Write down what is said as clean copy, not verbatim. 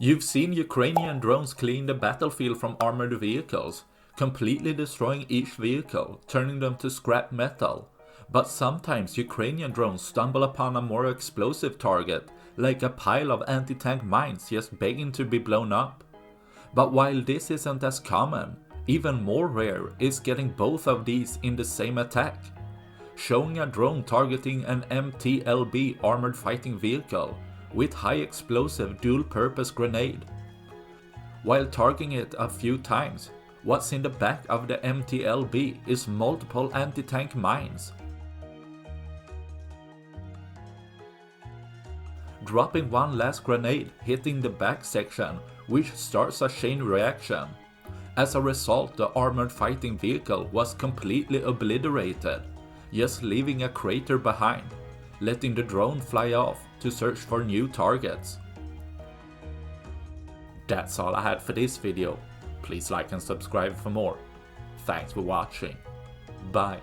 You've seen Ukrainian drones clean the battlefield from armored vehicles, completely destroying each vehicle, turning them to scrap metal. But sometimes Ukrainian drones stumble upon a more explosive target, like a pile of anti-tank mines just begging to be blown up. But while this isn't as common, even more rare is getting both of these in the same attack. Showing a drone targeting an MTLB armored fighting vehicle with high explosive dual-purpose grenade. While targeting it a few times, what's in the back of the MTLB is multiple anti-tank mines. Dropping one last grenade hitting the back section, which starts a chain reaction. As a result, the armored fighting vehicle was completely obliterated, just leaving a crater behind, letting the drone fly off to search for new targets. That's all I had for this video. Please like and subscribe for more. Thanks for watching. Bye.